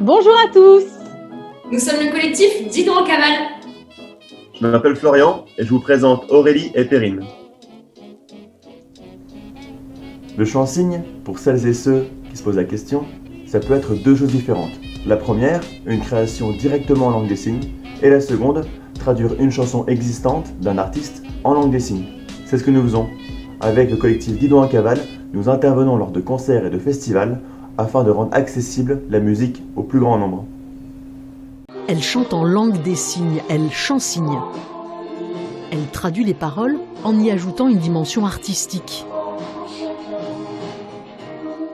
Bonjour à tous. Nous sommes le collectif Didon en cavale. Je m'appelle Florian et je vous présente Aurélie et Perrine. Le chant-signe, pour celles et ceux qui se posent la question, ça peut être deux choses différentes. La première, une création directement en langue des signes, et la seconde, traduire une chanson existante d'un artiste en langue des signes. C'est ce que nous faisons. Avec le collectif Didon en cavale, nous intervenons lors de concerts et de festivals afin de rendre accessible la musique au plus grand nombre. Elle chante en langue des signes, elle chant-signe. Elle traduit les paroles en y ajoutant une dimension artistique.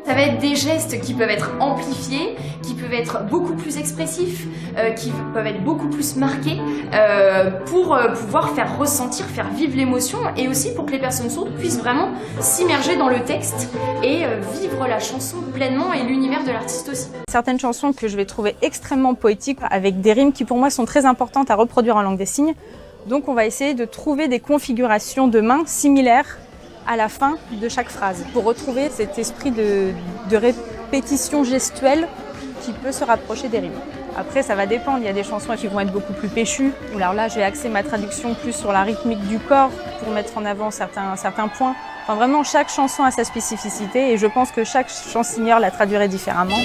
Ça va être des gestes qui peuvent être amplifiés, qui peuvent être beaucoup plus expressifs, qui peuvent être beaucoup plus marqués pour pouvoir faire ressentir, faire vivre l'émotion et aussi pour que les personnes sourdes puissent vraiment s'immerger dans le texte et vivre la chanson pleinement et l'univers de l'artiste aussi. Certaines chansons que je vais trouver extrêmement poétiques avec des rimes qui pour moi sont très importantes à reproduire en langue des signes. Donc on va essayer de trouver des configurations de mains similaires à la fin de chaque phrase, pour retrouver cet esprit de répétition gestuelle qui peut se rapprocher des rimes. Après, ça va dépendre, il y a des chansons qui vont être beaucoup plus péchues, ou alors là, je vais axer ma traduction plus sur la rythmique du corps pour mettre en avant certains points. Enfin, vraiment, chaque chanson a sa spécificité et je pense que chaque chansonneur la traduirait différemment.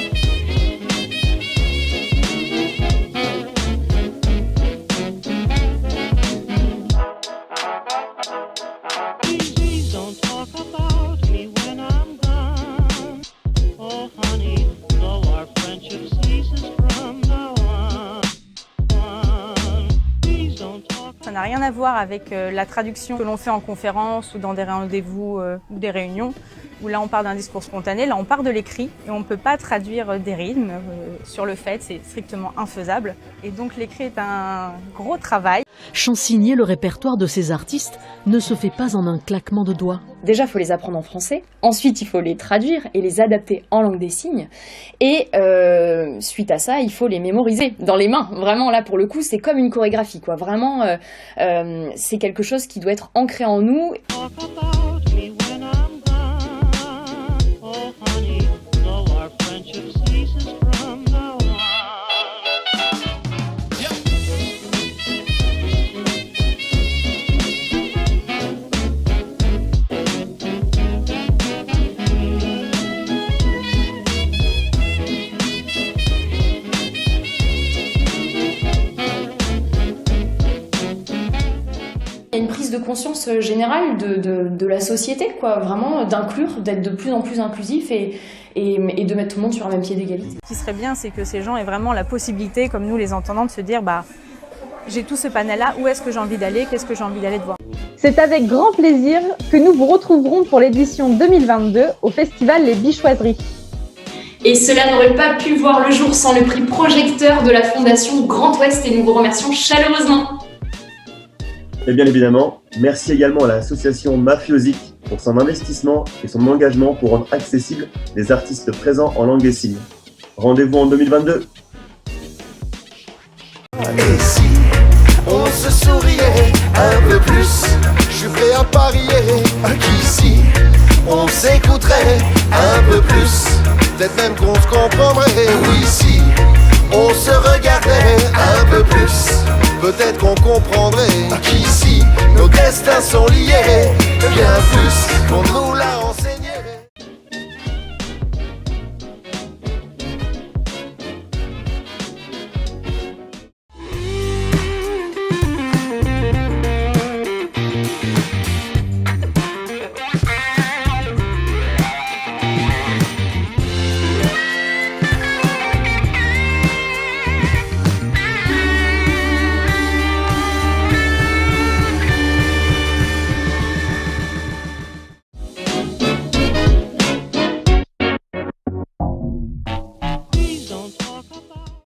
Ça n'a rien à voir avec la traduction que l'on fait en conférence ou dans des rendez-vous ou des réunions, où là on part d'un discours spontané, là on part de l'écrit et on ne peut pas traduire des rythmes sur le fait, c'est strictement infaisable. Et donc l'écrit est un gros travail. Chansigner le répertoire de ces artistes ne se fait pas en un claquement de doigts. Déjà, il faut les apprendre en français. Ensuite, il faut les traduire et les adapter en langue des signes. Et suite à ça, il faut les mémoriser dans les mains. Vraiment, là, pour le coup, c'est comme une chorégraphie, quoi. Vraiment, c'est quelque chose qui doit être ancré en nous. Il y a une prise de conscience générale de la société, quoi, vraiment d'inclure, d'être de plus en plus inclusif et de mettre tout le monde sur un même pied d'égalité. Ce qui serait bien, c'est que ces gens aient vraiment la possibilité, comme nous les entendants, de se dire j'ai tout ce panel-là, où est-ce que j'ai envie d'aller, qu'est-ce que j'ai envie d'aller de voir. C'est avec grand plaisir que nous vous retrouverons pour l'édition 2022 au festival Les Bichoiseries. Et cela n'aurait pas pu voir le jour sans le prix projecteur de la Fondation Grand Ouest et nous vous remercions chaleureusement. Et bien évidemment, merci également à l'association Mafiosic pour son investissement et son engagement pour rendre accessibles les artistes présents en langue des signes. Rendez-vous en 2022. Et si on se souriait un peu plus, je suis prêt à parier qu'ici on s'écouterait un peu plus, peut-être même qu'on se comprendrait. Oui, si on se regardait un peu plus, peut-être qu'on comprendrait qu'ici nos destins sont liés bien plus qu'on nous